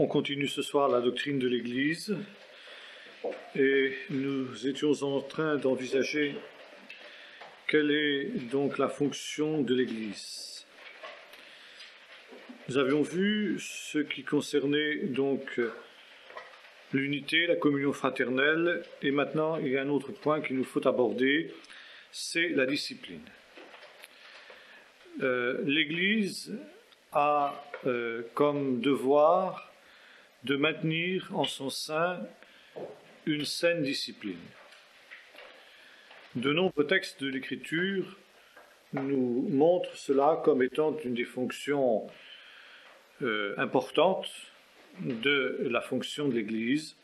On continue ce soir la doctrine de l'Église et nous étions en train d'envisager quelle est donc la fonction de l'Église. Nous avions vu ce qui concernait donc l'unité, la communion fraternelle, et maintenant il y a un autre point qu'il nous faut aborder, c'est la discipline. L'Église a comme devoir de maintenir en son sein une saine discipline. De nombreux textes de l'Écriture nous montrent cela comme étant une des fonctions importantes de la fonction de l'Église,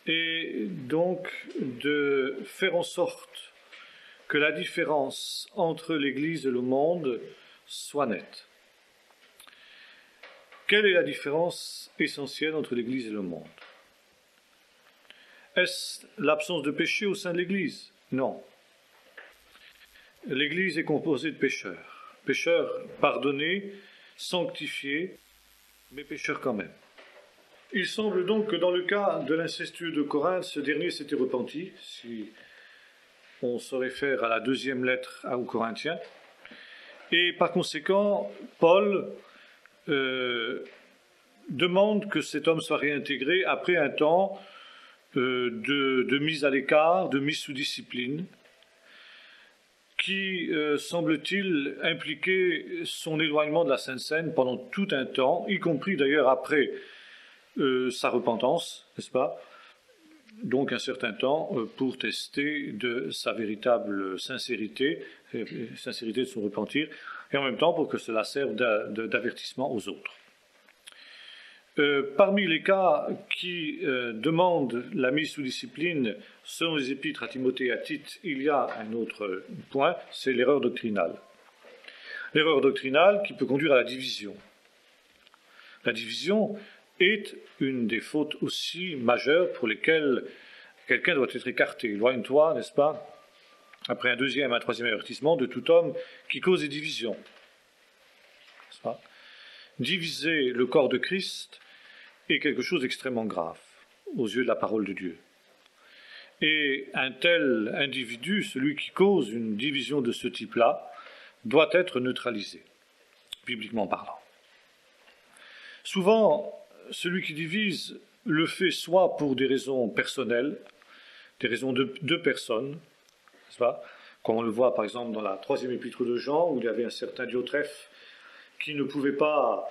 et donc de faire en sorte que la différence entre l'Église et le monde soit nette. Quelle est la différence essentielle entre l'Église et le monde? Est-ce l'absence de péché au sein de l'Église? Non. L'Église est composée de pécheurs. Pécheurs pardonnés, sanctifiés, mais pécheurs quand même. Il semble donc que dans le cas de l'incestueux de Corinthe, ce dernier s'était repenti, si on se réfère à la deuxième lettre aux Corinthiens. Et par conséquent, Paul demande que cet homme soit réintégré après un temps de mise à l'écart, de mise sous discipline, qui, semble-t-il, impliquait son éloignement de la Sainte Seine pendant tout un temps, y compris d'ailleurs après sa repentance, n'est-ce pas? Donc un certain temps pour tester de sa véritable sincérité de son repentir, et en même temps pour que cela serve d'avertissement aux autres. Parmi les cas qui demandent la mise sous discipline, selon les épîtres à Timothée et à Tite, il y a un autre point, c'est l'erreur doctrinale. L'erreur doctrinale qui peut conduire à la division. La division est une des fautes aussi majeures pour lesquelles quelqu'un doit être écarté. Éloigne-toi, n'est-ce pas, après un deuxième, un troisième avertissement, de tout homme qui cause des divisions. N'est-ce pas? Diviser le corps de Christ est quelque chose d'extrêmement grave aux yeux de la parole de Dieu. Et un tel individu, celui qui cause une division de ce type-là, doit être neutralisé, bibliquement parlant. Souvent, celui qui divise le fait soit pour des raisons personnelles, des raisons de personnes, n'est-ce pas? Comme on le voit par exemple dans la troisième épître de Jean, où il y avait un certain Diotrephe qui ne pouvait pas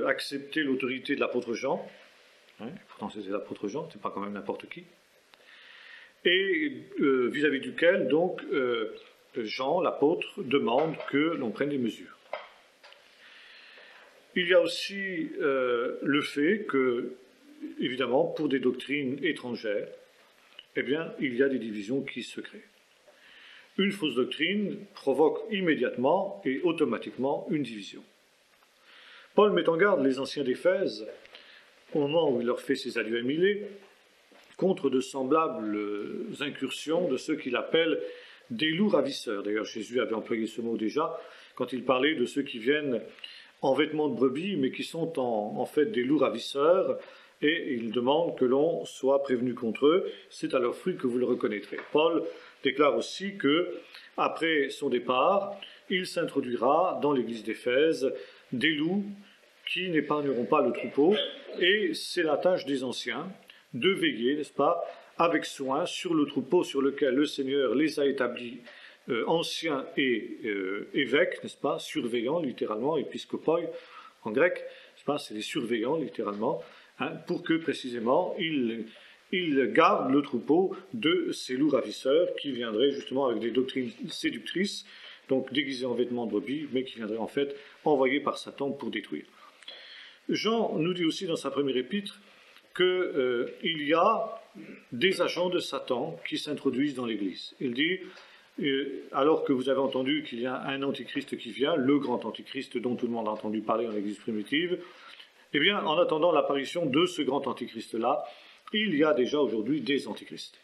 accepter l'autorité de l'apôtre Jean, pourtant c'était l'apôtre Jean, c'est pas quand même n'importe qui, et vis-à-vis duquel donc Jean, l'apôtre, demande que l'on prenne des mesures. Il y a aussi le fait que, évidemment, pour des doctrines étrangères, eh bien, il y a des divisions qui se créent. Une fausse doctrine provoque immédiatement et automatiquement une division. Paul met en garde les anciens d'Éphèse, au moment où il leur fait ses adieux à Milet, contre de semblables incursions de ceux qu'il appelle des loups ravisseurs. D'ailleurs, Jésus avait employé ce mot déjà, quand il parlait de ceux qui viennent en vêtements de brebis, mais qui sont en fait des loups ravisseurs, et il demande que l'on soit prévenu contre eux. C'est à leurs fruits que vous le reconnaîtrez. Paul déclare aussi que, après son départ, il s'introduira dans l'église d'Éphèse des loups qui n'épargneront pas le troupeau, et c'est la tâche des anciens de veiller, n'est-ce pas, avec soin sur le troupeau sur lequel le Seigneur les a établis, anciens et évêques, n'est-ce pas, surveillants, littéralement, épiscopoi en grec, n'est-ce pas, c'est des surveillants, littéralement, pour que, précisément, ils gardent le troupeau de ces loups ravisseurs qui viendraient justement avec des doctrines séductrices, donc déguisés en vêtements de brebis, mais qui viendraient en fait envoyés par Satan pour détruire. Jean nous dit aussi dans sa première épître qu'il y a des agents de Satan qui s'introduisent dans l'Église. Il dit, alors que vous avez entendu qu'il y a un antichrist qui vient, le grand antichrist dont tout le monde a entendu parler dans l'Église primitive, eh bien, en attendant l'apparition de ce grand antichrist-là, il y a déjà aujourd'hui des antichrists.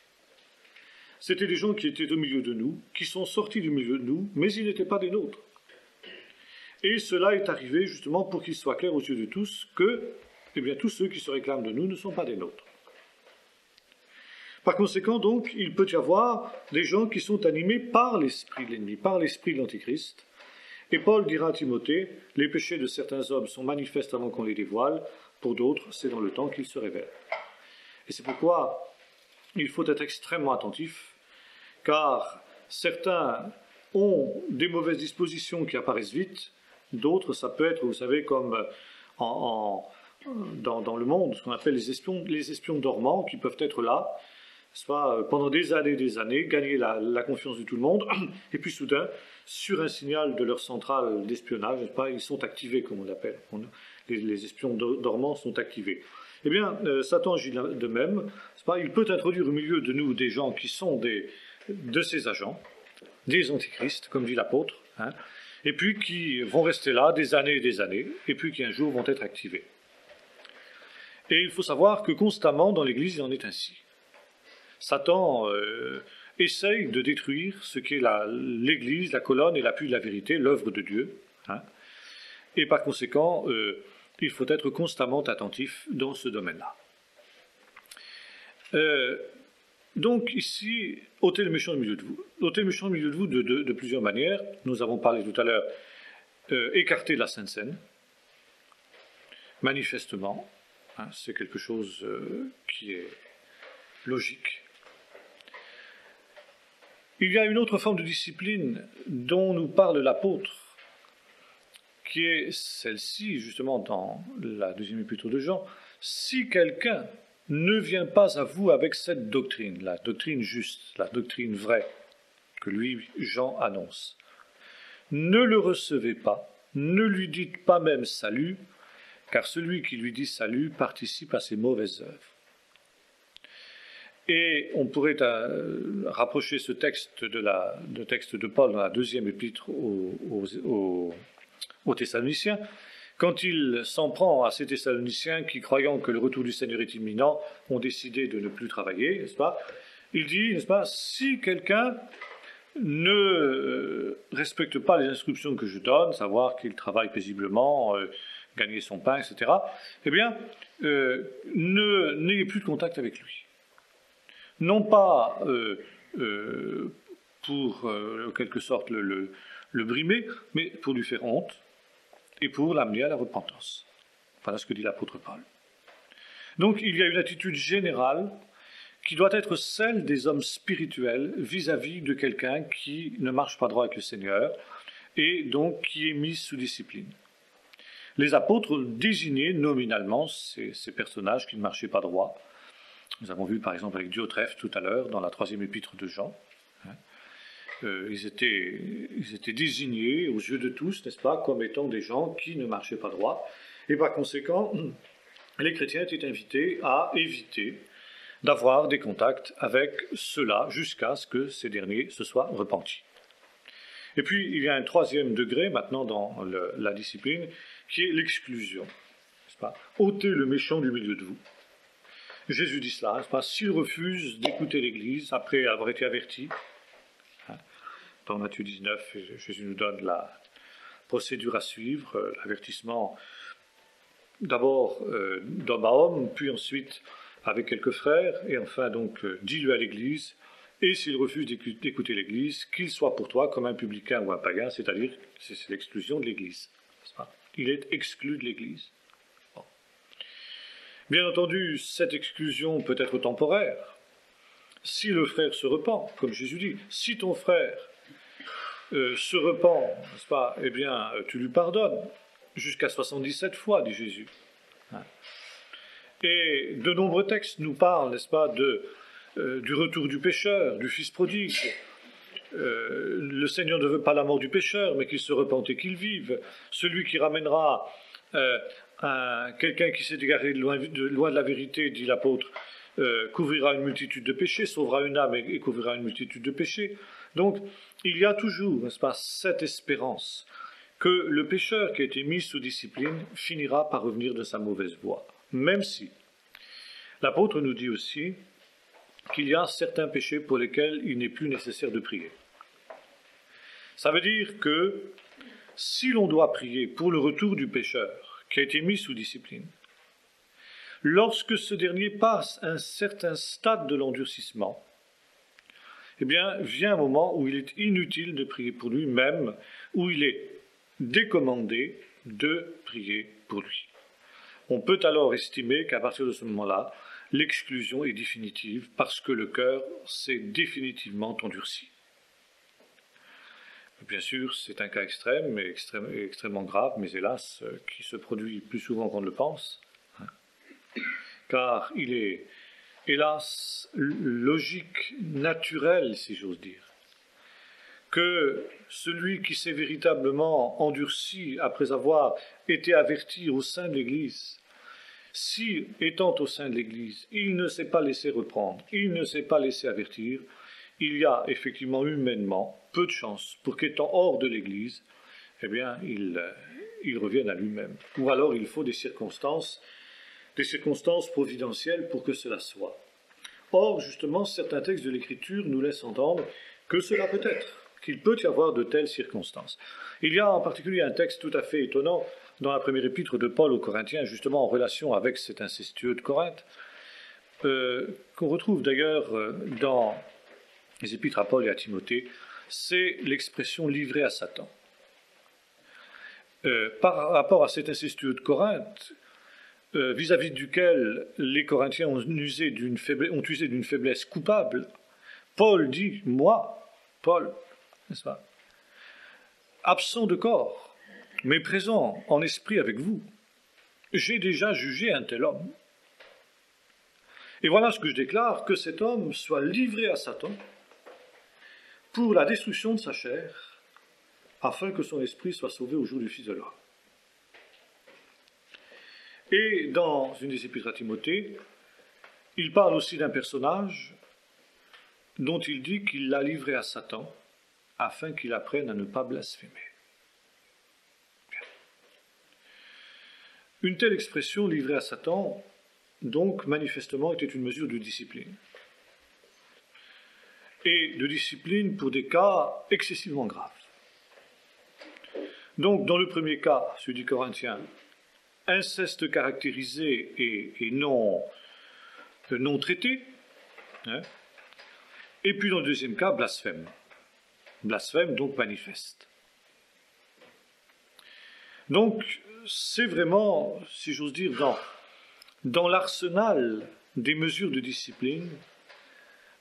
C'était des gens qui étaient au milieu de nous, qui sont sortis du milieu de nous, mais ils n'étaient pas des nôtres. Et cela est arrivé justement pour qu'il soit clair aux yeux de tous que eh bien tous ceux qui se réclament de nous ne sont pas des nôtres. Par conséquent, donc, il peut y avoir des gens qui sont animés par l'esprit de l'ennemi, par l'esprit de l'Antichrist. Et Paul dira à Timothée, les péchés de certains hommes sont manifestes avant qu'on les dévoile, pour d'autres, c'est dans le temps qu'ils se révèlent. Et c'est pourquoi il faut être extrêmement attentif, car certains ont des mauvaises dispositions qui apparaissent vite, d'autres, ça peut être, vous savez, comme dans le monde, ce qu'on appelle les espions dormants, qui peuvent être là, soit pendant des années, gagner la confiance de tout le monde, et puis soudain, sur un signal de leur centrale d'espionnage, ils sont activés, comme on l'appelle. Les espions dormants sont activés. Eh bien, Satan agit de même. Il peut introduire au milieu de nous des gens qui sont de ses agents, des antichrists, comme dit l'apôtre, et puis qui vont rester là des années, et puis qui un jour vont être activés. Et il faut savoir que constamment dans l'Église, il en est ainsi. Satan essaye de détruire ce qui est l'Église, la colonne et l'appui de la vérité, l'œuvre de Dieu. Et par conséquent, il faut être constamment attentif dans ce domaine-là. Donc ici, ôtez le méchant du milieu de vous. Ôtez le méchant du milieu de vous de plusieurs manières. Nous avons parlé tout à l'heure, écarter la Sainte Seine, manifestement. C'est quelque chose qui est logique. Il y a une autre forme de discipline dont nous parle l'apôtre, qui est celle-ci, justement, dans la deuxième épître de Jean. Si quelqu'un ne vient pas à vous avec cette doctrine, la doctrine juste, la doctrine vraie, que lui, Jean, annonce, ne le recevez pas, ne lui dites pas même salut, car celui qui lui dit salut participe à ses mauvaises œuvres. Et on pourrait rapprocher ce texte de texte de Paul dans la deuxième épître aux Thessaloniciens, quand il s'en prend à ces Thessaloniciens qui, croyant que le retour du Seigneur est imminent, ont décidé de ne plus travailler, n'est-ce pas? Il dit, n'est-ce pas, si quelqu'un ne respecte pas les instructions que je donne, savoir qu'il travaille paisiblement, gagner son pain, etc., eh bien, n'ayez plus de contact avec lui. Non pas pour, en quelque sorte, le brimer, mais pour lui faire honte et pour l'amener à la repentance. Voilà ce que dit l'apôtre Paul. Donc, il y a une attitude générale qui doit être celle des hommes spirituels vis-à-vis de quelqu'un qui ne marche pas droit avec le Seigneur et donc qui est mis sous discipline. Les apôtres désignaient nominalement ces personnages qui ne marchaient pas droit. Nous avons vu par exemple avec Diotrephe tout à l'heure dans la troisième épître de Jean. Ils étaient désignés aux yeux de tous, n'est-ce pas, comme étant des gens qui ne marchaient pas droit. Et par conséquent, les chrétiens étaient invités à éviter d'avoir des contacts avec ceux-là jusqu'à ce que ces derniers se soient repentis. Et puis, il y a un troisième degré maintenant dans la discipline, qui est l'exclusion. N'est-ce pas ? Ôtez le méchant du milieu de vous. Jésus dit cela, n'est-ce pas ? S'il refuse d'écouter l'Église après avoir été averti, dans Matthieu 19, Jésus nous donne la procédure à suivre, l'avertissement d'abord d'homme à homme, puis ensuite avec quelques frères, et enfin donc dis-le à l'Église, et s'il refuse d'écouter l'Église, qu'il soit pour toi comme un publicain ou un païen, c'est-à-dire c'est l'exclusion de l'Église. Il est exclu de l'Église. Bon. Bien entendu, cette exclusion peut être temporaire. Si le frère se repent, comme Jésus dit, si ton frère se repent, n'est-ce pas, eh bien, tu lui pardonnes, jusqu'à 77 fois, dit Jésus. Et de nombreux textes nous parlent, n'est-ce pas, du retour du pécheur, du fils prodigue. Le Seigneur ne veut pas la mort du pécheur, mais qu'il se repente et qu'il vive. Celui qui ramènera quelqu'un qui s'est égaré loin de la vérité, dit l'apôtre, couvrira une multitude de péchés, sauvera une âme et couvrira une multitude de péchés. Donc, il y a toujours, n'est-ce pas, cette espérance que le pécheur qui a été mis sous discipline finira par revenir de sa mauvaise voie. Même si l'apôtre nous dit aussi qu'il y a certains péchés pour lesquels il n'est plus nécessaire de prier. Ça veut dire que si l'on doit prier pour le retour du pécheur qui a été mis sous discipline, lorsque ce dernier passe un certain stade de l'endurcissement, eh bien, vient un moment où il est inutile de prier pour lui, même où il est décommandé de prier pour lui. On peut alors estimer qu'à partir de ce moment-là, l'exclusion est définitive parce que le cœur s'est définitivement endurci. Bien sûr, c'est un cas extrême et extrêmement grave, mais hélas, qui se produit plus souvent qu'on ne le pense, car il est, hélas, logique, naturel, si j'ose dire, que celui qui s'est véritablement endurci après avoir été averti au sein de l'Église, si, étant au sein de l'Église, il ne s'est pas laissé reprendre, il ne s'est pas laissé avertir, il y a effectivement humainement peu de chances pour qu'étant hors de l'Église, eh bien, il revienne à lui-même. Ou alors il faut des circonstances providentielles pour que cela soit. Or, justement, certains textes de l'Écriture nous laissent entendre que cela peut être, qu'il peut y avoir de telles circonstances. Il y a en particulier un texte tout à fait étonnant dans la première épître de Paul aux Corinthiens, justement en relation avec cet incestueux de Corinthe, qu'on retrouve d'ailleurs dans les épîtres à Paul et à Timothée, c'est l'expression livrée à Satan. Par rapport à cet incestueux de Corinthe, vis-à-vis duquel les Corinthiens ont usé d'une faiblesse coupable, Paul dit, moi, Paul, n'est-ce pas, absent de corps, mais présent en esprit avec vous, j'ai déjà jugé un tel homme. Et voilà ce que je déclare, que cet homme soit livré à Satan pour la destruction de sa chair, afin que son esprit soit sauvé au jour du Fils de l'homme. Et dans une des épîtres à Timothée, il parle aussi d'un personnage dont il dit qu'il l'a livré à Satan, afin qu'il apprenne à ne pas blasphémer. Bien. Une telle expression, livrée à Satan, donc manifestement était une mesure de discipline. Et de discipline pour des cas excessivement graves. Donc, dans le premier cas, celui du Corinthien, inceste caractérisé et non traité, hein, et puis dans le deuxième cas, blasphème. Blasphème, donc manifeste. Donc, c'est vraiment, si j'ose dire, dans l'arsenal des mesures de discipline,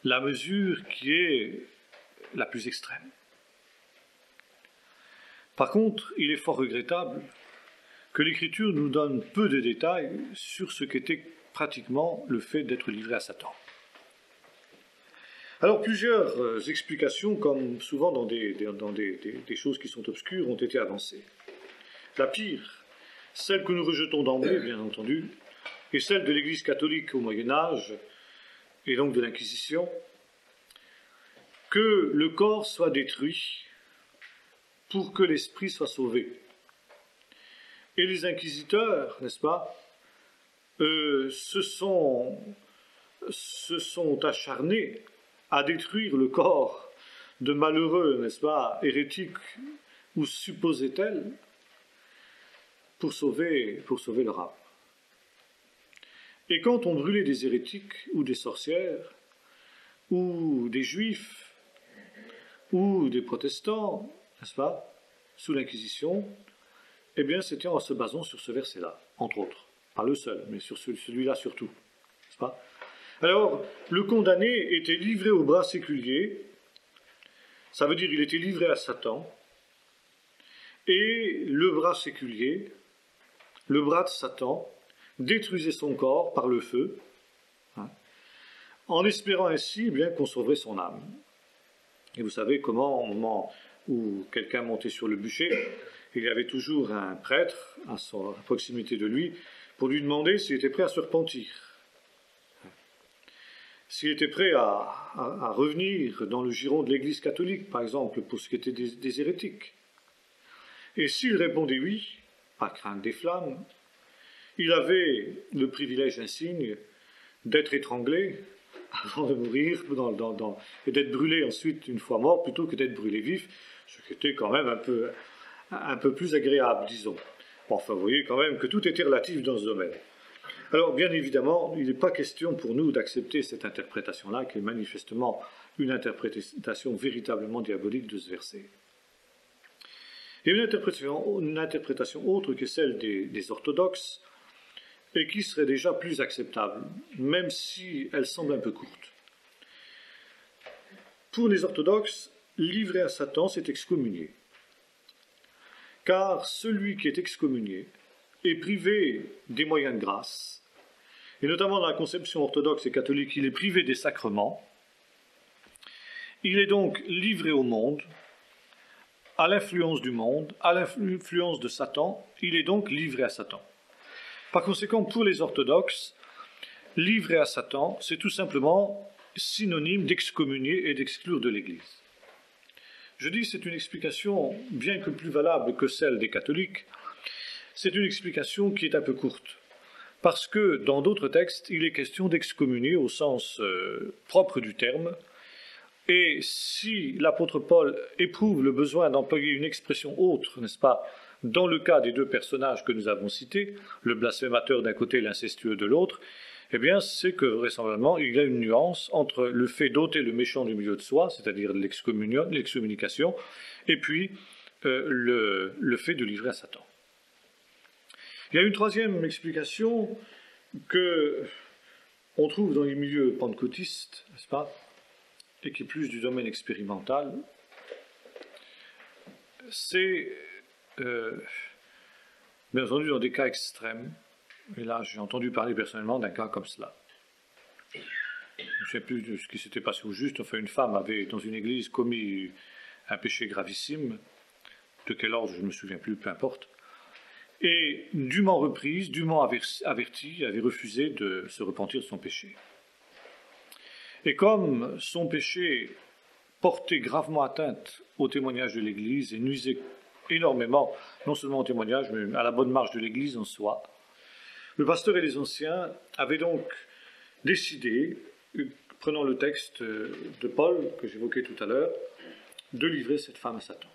la mesure qui est la plus extrême. Par contre, il est fort regrettable que l'Écriture nous donne peu de détails sur ce qu'était pratiquement le fait d'être livré à Satan. Alors, plusieurs explications, comme souvent dans des choses qui sont obscures, ont été avancées. La pire, celle que nous rejetons d'emblée, bien entendu, est celle de l'Église catholique au Moyen-Âge, et donc de l'Inquisition, que le corps soit détruit pour que l'esprit soit sauvé. Et les inquisiteurs, n'est-ce pas, se sont acharnés à détruire le corps de malheureux, n'est-ce pas, hérétiques ou supposés-elles, pour sauver leur âme. Et quand on brûlait des hérétiques ou des sorcières, ou des juifs, ou des protestants, n'est-ce pas, sous l'Inquisition, eh bien c'était en se basant sur ce verset-là, entre autres. Pas le seul, mais sur celui-là surtout, n'est-ce pas? Alors, le condamné était livré au bras séculier, ça veut dire il était livré à Satan, et le bras séculier, le bras de Satan, détruisait son corps par le feu, hein, en espérant ainsi eh bien qu'on sauverait son âme. Et vous savez comment, au moment où quelqu'un montait sur le bûcher, il y avait toujours un prêtre à proximité de lui pour lui demander s'il était prêt à se repentir, s'il était prêt à revenir dans le giron de l'Église catholique, par exemple, pour ce qui était des hérétiques. Et s'il répondait oui, pas crainte des flammes, il avait le privilège insigne d'être étranglé avant de mourir et d'être brûlé ensuite une fois mort plutôt que d'être brûlé vif, ce qui était quand même un peu plus agréable, disons. Bon, enfin, vous voyez quand même que tout était relatif dans ce domaine. Alors, bien évidemment, il n'est pas question pour nous d'accepter cette interprétation-là, qui est manifestement une interprétation véritablement diabolique de ce verset. Il y a une interprétation autre que celle des orthodoxes, et qui serait déjà plus acceptable, même si elle semble un peu courte. Pour les orthodoxes, livré à Satan, c'est excommunié. Car celui qui est excommunié est privé des moyens de grâce, et notamment dans la conception orthodoxe et catholique, il est privé des sacrements. Il est donc livré au monde, à l'influence du monde, à l'influence de Satan, il est donc livré à Satan. Par conséquent, pour les orthodoxes, livré à Satan, c'est tout simplement synonyme d'excommunier et d'exclure de l'Église. Je dis c'est une explication, bien que plus valable que celle des catholiques, c'est une explication qui est un peu courte. Parce que dans d'autres textes, il est question d'excommunier au sens propre du terme. Et si l'apôtre Paul éprouve le besoin d'employer une expression autre, n'est-ce pas, dans le cas des deux personnages que nous avons cités, le blasphémateur d'un côté et l'incestueux de l'autre, eh bien c'est que vraisemblablement il y a une nuance entre le fait d'ôter le méchant du milieu de soi, c'est-à-dire l'excommunication, et puis le fait de livrer à Satan. Il y a une troisième explication que on trouve dans les milieux pentecôtistes, n'est-ce pas, et qui est plus du domaine expérimental, c'est, bien entendu, dans des cas extrêmes, et là j'ai entendu parler personnellement d'un cas comme cela. Je ne sais plus de ce qui s'était passé au juste, enfin une femme avait, dans une église, commis un péché gravissime, de quel ordre je ne me souviens plus, peu importe, et dûment reprise, dûment avertie, avait refusé de se repentir de son péché. Et comme son péché portait gravement atteinte au témoignage de l'Église et nuisait énormément, non seulement au témoignage, mais à la bonne marche de l'Église en soi, le pasteur et les anciens avaient donc décidé, prenant le texte de Paul que j'évoquais tout à l'heure, de livrer cette femme à Satan.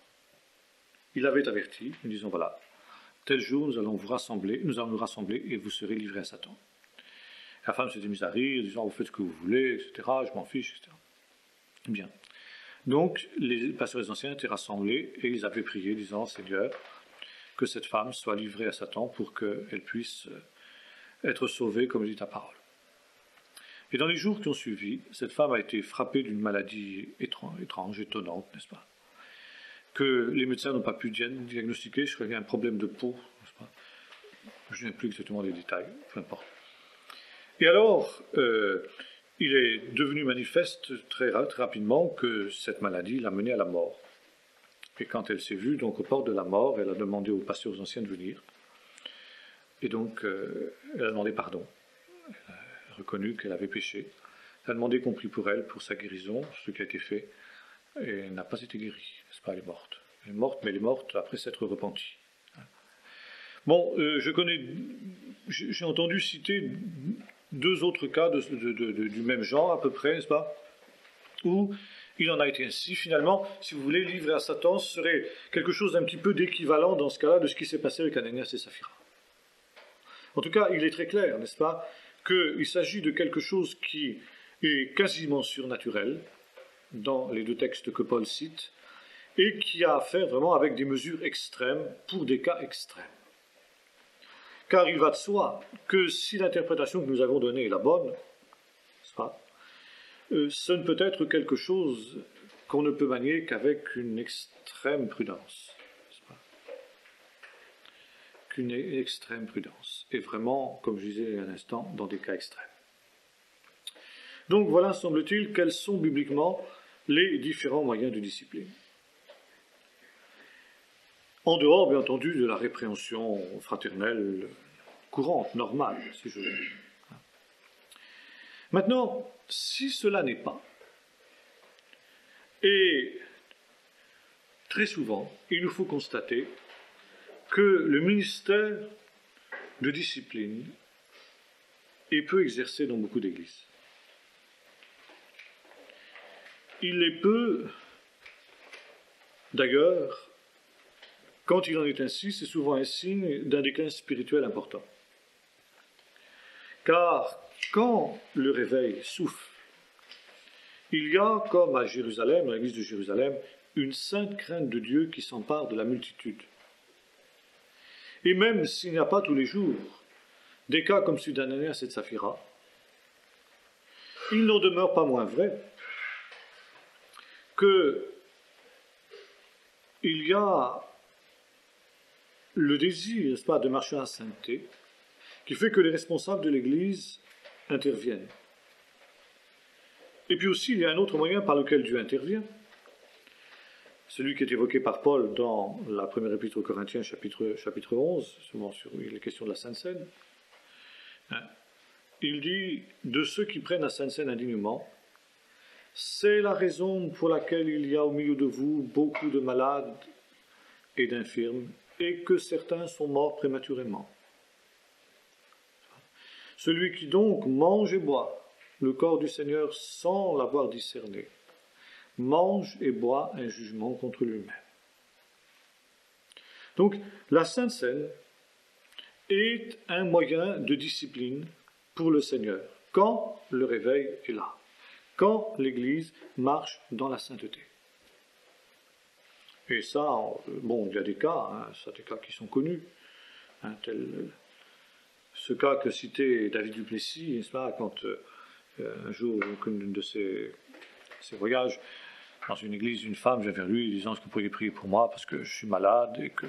Il avait averti, en disant voilà, tel jour nous allons nous rassembler et vous serez livrés à Satan. La femme s'était mise à rire, disant vous faites ce que vous voulez, etc. Je m'en fiche, etc. Bien. Donc les pasteurs anciens étaient rassemblés et ils avaient prié, disant Seigneur, que cette femme soit livrée à Satan pour qu'elle puisse être sauvée comme dit ta parole. Et dans les jours qui ont suivi, cette femme a été frappée d'une maladie étrange, étonnante, n'est-ce pas, que les médecins n'ont pas pu diagnostiquer. Je crois qu'il y a un problème de peau, n'est-ce pas. Je ne sais plus exactement les détails, peu importe. Et alors, il est devenu manifeste très rapidement que cette maladie l'a menée à la mort. Et quand elle s'est vue donc au port de la mort, elle a demandé aux pasteurs anciens de venir. Et donc, elle a demandé pardon. Elle a reconnu qu'elle avait péché. Elle a demandé qu'on prie pour elle, pour sa guérison, ce qui a été fait. Et elle n'a pas été guérie, n'est-ce pas, elle est morte. Elle est morte, mais elle est morte après s'être repentie. Bon, j'ai entendu citer deux autres cas du même genre, à peu près, n'est-ce pas, où il en a été ainsi. Finalement, si vous voulez, livré à Satan, ce serait quelque chose d'un petit peu d'équivalent dans ce cas-là de ce qui s'est passé avec Ananias et Saphira. En tout cas, il est très clair, n'est-ce pas, qu'il s'agit de quelque chose qui est quasiment surnaturel dans les deux textes que Paul cite, et qui a à faire vraiment avec des mesures extrêmes pour des cas extrêmes. Car il va de soi que si l'interprétation que nous avons donnée est la bonne, n'est-ce pas, ce ne peut être quelque chose qu'on ne peut manier qu'avec une extrême prudence. N'est-ce pas, qu'une extrême prudence. Et vraiment, comme je disais un instant, dans des cas extrêmes. Donc voilà, semble-t-il, quels sont bibliquement les différents moyens de discipline. En dehors, bien entendu, de la répréhension fraternelle courante, normale, si je veux dire. Maintenant, si cela n'est pas, et très souvent, il nous faut constater que le ministère de discipline est peu exercé dans beaucoup d'églises. Il est peu, d'ailleurs, quand il en est ainsi, c'est souvent un signe d'un déclin spirituel important. Car quand le réveil souffle, il y a, comme à Jérusalem, à l'église de Jérusalem, une sainte crainte de Dieu qui s'empare de la multitude. Et même s'il n'y a pas tous les jours des cas comme celui d'Ananias et de Saphira, il n'en demeure pas moins vrai qu'il y a le désir, n'est-ce pas, de marcher à la sainteté, qui fait que les responsables de l'Église interviennent. Et puis aussi, il y a un autre moyen par lequel Dieu intervient, celui qui est évoqué par Paul dans la première épître aux Corinthiens, chapitre 11, souvent sur les questions de la Sainte Seine. Il dit, de ceux qui prennent la Sainte Seine indignement, c'est la raison pour laquelle il y a au milieu de vous beaucoup de malades et d'infirmes, et que certains sont morts prématurément. Celui qui donc mange et boit le corps du Seigneur sans l'avoir discerné, mange et boit un jugement contre lui-même. Donc, la Sainte Seine est un moyen de discipline pour le Seigneur, quand le réveil est là, quand l'Église marche dans la sainteté. Et ça, bon, il y a des cas, des cas qui sont connus, tel ce cas que citait David Duplessis, n'est-ce pas, quand un jour, aucun de ses voyages, dans une église, une femme vient vers lui disant: est-ce que vous pourriez prier pour moi parce que je suis malade et que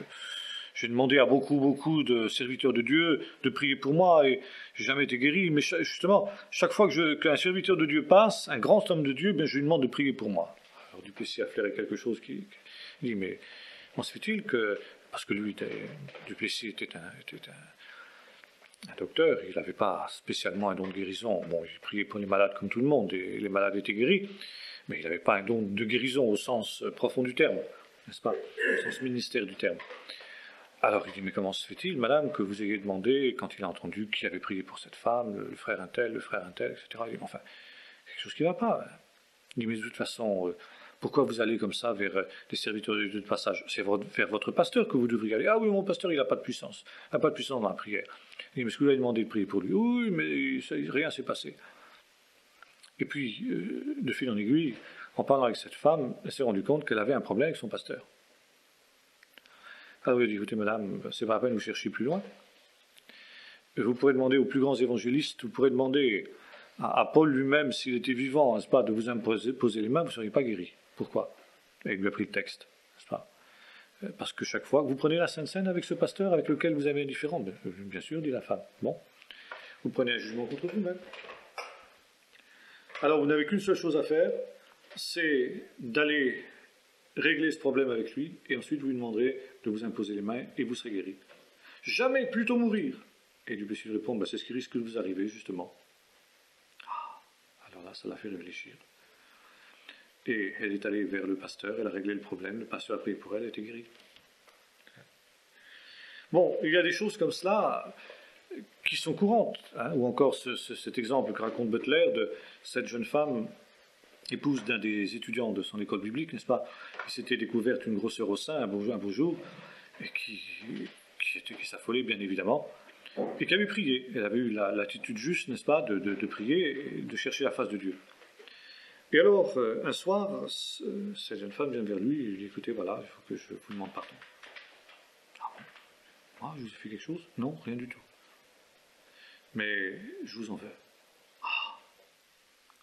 j'ai demandé à beaucoup de serviteurs de Dieu de prier pour moi et j'ai jamais été guéri. Mais justement, chaque fois qu'un serviteur de Dieu passe, un grand homme de Dieu, ben, je lui demande de prier pour moi. Alors Duplessis a flairé quelque chose qui dit: mais comment se fait-il que, parce que lui, Duplessis était un docteur, il n'avait pas spécialement un don de guérison. Bon, il priait pour les malades comme tout le monde et les malades étaient guéris. Mais il n'avait pas un don de guérison au sens profond du terme, n'est-ce pas, au sens ministère du terme. Alors il dit: mais comment se fait-il, madame, que vous ayez demandé, quand il a entendu qui avait prié pour cette femme, le frère un tel, etc. Il dit: enfin, quelque chose qui ne va pas. Il dit: mais de toute façon, pourquoi vous allez comme ça vers les serviteurs de passage? C'est vers votre pasteur que vous devriez aller. Ah oui, mon pasteur, il n'a pas de puissance. Il n'a pas de puissance dans la prière. Il dit: mais est-ce que vous lui avez demandé de prier pour lui? Oui, mais rien s'est passé. Et puis, de fil en aiguille, en parlant avec cette femme, elle s'est rendue compte qu'elle avait un problème avec son pasteur. Alors il a dit: écoutez, madame, c'est pas la peine de vous chercher plus loin. Vous pourrez demander aux plus grands évangélistes, vous pourrez demander à Paul lui-même, s'il était vivant, n'est-ce pas, de vous imposer les mains, vous ne seriez pas guéri. Pourquoi? Et il lui a pris le texte, n'est-ce pas? Parce que chaque fois que vous prenez la Sainte Seine avec ce pasteur avec lequel vous avez un différend, bien sûr, dit la femme, bon, vous prenez un jugement contre vous-même. Alors vous n'avez qu'une seule chose à faire, c'est d'aller régler ce problème avec lui, et ensuite vous lui demanderez de vous imposer les mains, et vous serez guéri. Jamais, plutôt mourir. Et Duplessis répond: c'est ce qui risque de vous arriver, justement. Alors là, ça l'a fait réfléchir. Et elle est allée vers le pasteur, elle a réglé le problème, le pasteur a prié pour elle, elle était guérie. Bon, il y a des choses comme cela qui sont courantes, ou encore cet exemple que raconte Butler de cette jeune femme, épouse d'un des étudiants de son école biblique, n'est-ce pas, qui s'était découverte une grosseur au sein un beau jour, et qui s'affolait bien évidemment, et qui avait prié. Elle avait eu l'attitude juste, n'est-ce pas, de prier et de chercher la face de Dieu. Et alors, un soir, cette jeune femme vient vers lui et lui dit: écoutez, voilà, il faut que je vous demande pardon. Ah bon? Moi, je vous ai fait quelque chose? Non, rien du tout. Mais je vous en veux. Ah.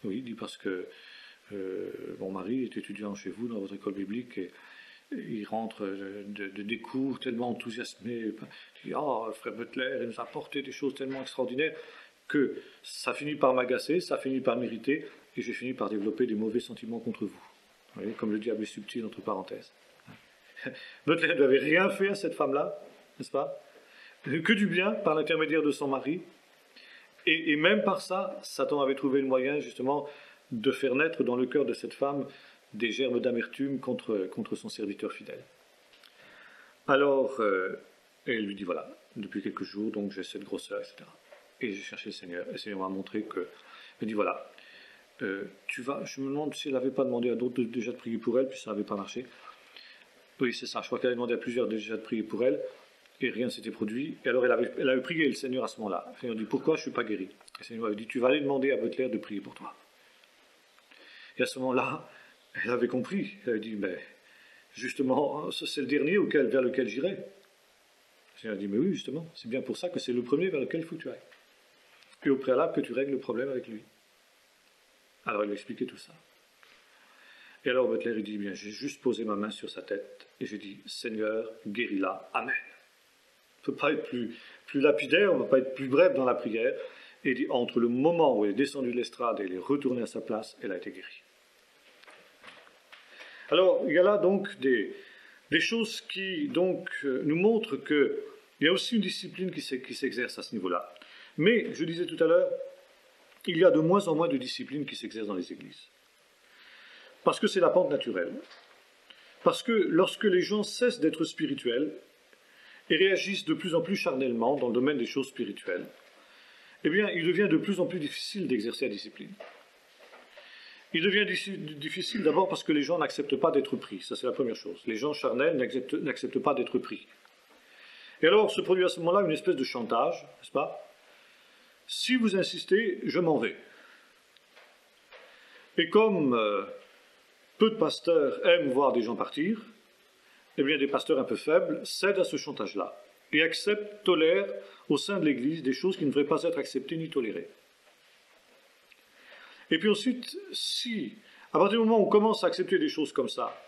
Oui, il dit: parce que mon mari est étudiant chez vous dans votre école biblique et il rentre des cours tellement enthousiasmé. Il dit: frère Butler, il nous a apporté des choses tellement extraordinaires que ça finit par m'agacer, ça finit par m'irriter et j'ai fini par développer des mauvais sentiments contre vous. Vous voyez, comme le diable est subtil, entre parenthèses. Butler n'avait rien fait à cette femme-là, n'est-ce pas? Que du bien par l'intermédiaire de son mari. Et même par ça, Satan avait trouvé le moyen, justement, de faire naître dans le cœur de cette femme des germes d'amertume contre son serviteur fidèle. Alors, elle lui dit: voilà, depuis quelques jours, donc j'ai cette grosseur, etc. Et j'ai cherché le Seigneur, et le Seigneur m'a montré que, il dit: voilà, je me demande si elle n'avait pas demandé à d'autres déjà de prier pour elle, puis ça n'avait pas marché. Oui, c'est ça, je crois qu'elle a demandé à plusieurs déjà de prier pour elle, et rien ne s'était produit. Et alors elle avait prié le Seigneur à ce moment-là. Le Seigneur dit, pourquoi je ne suis pas guéri? Le Seigneur avait dit, tu vas aller demander à Butler de prier pour toi. Et à ce moment-là, elle avait compris. Elle avait dit, mais justement, c'est le dernier vers lequel j'irai. Le Seigneur a dit, mais oui, justement, c'est bien pour ça que c'est le premier vers lequel il faut que tu ailles. Et au préalable, que tu règles le problème avec lui. Alors il lui a expliqué tout ça. Et alors Butler, il dit, bien, j'ai juste posé ma main sur sa tête, et j'ai dit, Seigneur, guéris-la, Amen. On ne peut pas être plus lapidaire, on ne peut pas être plus bref dans la prière. Et il dit, entre le moment où elle est descendue de l'estrade et elle est retournée à sa place, elle a été guérie. Alors, il y a là donc des choses qui donc, nous montrent qu'il y a aussi une discipline qui s'exerce à ce niveau-là. Mais, je disais tout à l'heure, il y a de moins en moins de disciplines qui s'exercent dans les églises. Parce que c'est la pente naturelle. Parce que lorsque les gens cessent d'être spirituels et réagissent de plus en plus charnellement dans le domaine des choses spirituelles, eh bien, il devient de plus en plus difficile d'exercer la discipline. Il devient difficile d'abord parce que les gens n'acceptent pas d'être pris. Ça, c'est la première chose. Les gens charnels n'acceptent pas d'être pris. Et alors, se produit à ce moment-là une espèce de chantage, n'est-ce pas? Si vous insistez, je m'en vais. Et comme peu de pasteurs aiment voir des gens partir, eh bien, des pasteurs un peu faibles cèdent à ce chantage-là et acceptent, tolèrent au sein de l'Église des choses qui ne devraient pas être acceptées ni tolérées. Et puis ensuite, si, à partir du moment où on commence à accepter des choses comme ça,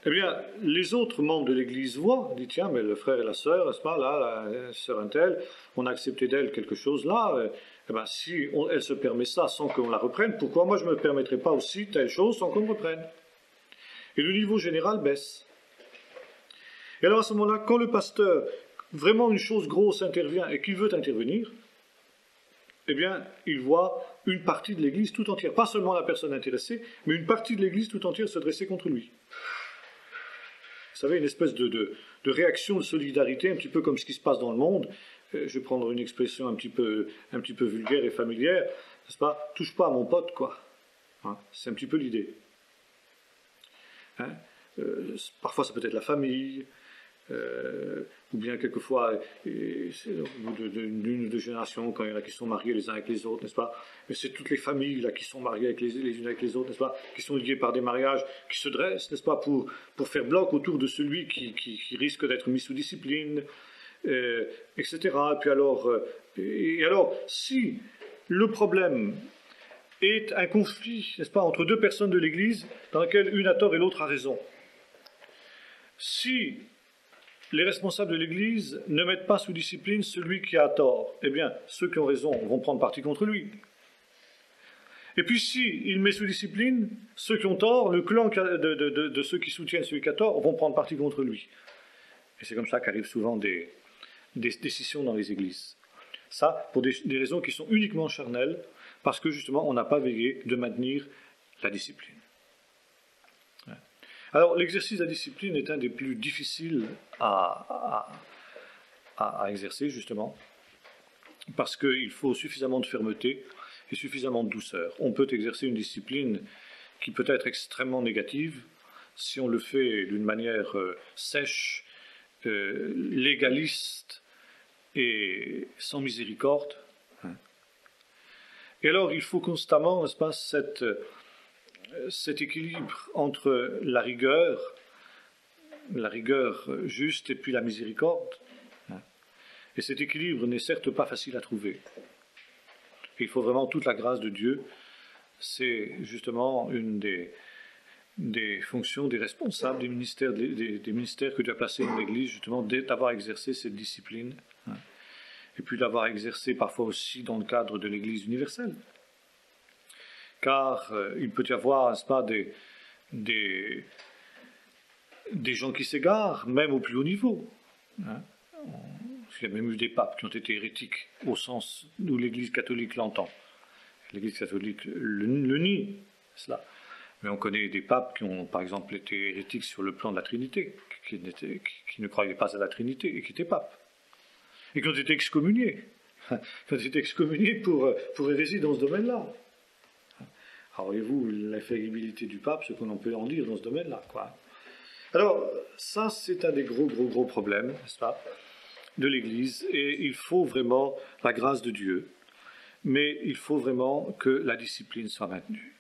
eh bien, les autres membres de l'Église voient, disent, tiens, mais le frère et la sœur, n'est-ce pas, là, la sœur un-telle, on a accepté d'elle quelque chose là, eh bien, si elle se permet ça sans qu'on la reprenne, pourquoi moi je ne me permettrai pas aussi telle chose sans qu'on me reprenne? Et le niveau général baisse. Et alors à ce moment-là, quand le pasteur, vraiment une chose grosse intervient et qu'il veut intervenir, eh bien, il voit une partie de l'Église tout entière, pas seulement la personne intéressée, mais une partie de l'Église tout entière se dresser contre lui. Vous savez, une espèce de réaction de solidarité, un petit peu comme ce qui se passe dans le monde. Je vais prendre une expression un petit peu vulgaire et familière, n'est-ce pas? Touche pas à mon pote, quoi. Hein, c'est un petit peu l'idée. Hein, parfois, ça peut être la famille, ou bien quelquefois, au bout d'une ou deux générations, quand il y en a qui sont mariés les uns avec les autres, n'est-ce pas? Mais c'est toutes les familles là, qui sont mariées les unes avec les autres, n'est-ce pas? Qui sont liées par des mariages, qui se dressent, n'est-ce pas, pour faire bloc autour de celui qui risque d'être mis sous discipline, etc. Et alors, si le problème est un conflit, n'est-ce pas, entre deux personnes de l'Église, dans lequel une a tort et l'autre a raison, si les responsables de l'Église ne mettent pas sous discipline celui qui a tort, eh bien, ceux qui ont raison vont prendre parti contre lui. Et puis, s'il met sous discipline ceux qui ont tort, le clan de ceux qui soutiennent celui qui a tort vont prendre parti contre lui. Et c'est comme ça qu'arrivent souvent des scissions dans les églises. Ça, pour des raisons qui sont uniquement charnelles, parce que justement, on n'a pas veillé de maintenir la discipline. Alors, l'exercice de la discipline est un des plus difficiles à exercer, justement, parce qu'il faut suffisamment de fermeté et suffisamment de douceur. On peut exercer une discipline qui peut être extrêmement négative si on le fait d'une manière sèche, légaliste et sans miséricorde. Et alors, il faut constamment, n'est-ce pas, cet équilibre entre la rigueur juste et puis la miséricorde. Et cet équilibre n'est certes pas facile à trouver. Et il faut vraiment toute la grâce de Dieu. C'est justement une des fonctions des responsables des ministères que tu as placés dans l'Église, justement, d'avoir exercé cette discipline. Et puis d'avoir exercé parfois aussi dans le cadre de l'Église universelle. Car il peut y avoir, n'est-ce pas, des gens qui s'égarent, même au plus haut niveau. Hein. Il y a même eu des papes qui ont été hérétiques, au sens où l'Église catholique l'entend. L'Église catholique le nie, cela. Mais on connaît des papes qui ont, par exemple, été hérétiques sur le plan de la Trinité, qui ne croyaient pas à la Trinité et qui étaient papes. Et qui ont été excommuniés. Qui ont été excommuniés pour hérésie dans ce domaine-là. Alors, voyez-vous, l'infaillibilité du pape, ce qu'on peut en dire dans ce domaine-là, quoi. Alors, ça, c'est un des gros problèmes, n'est-ce pas, de l'Église, et il faut vraiment la grâce de Dieu, mais il faut vraiment que la discipline soit maintenue.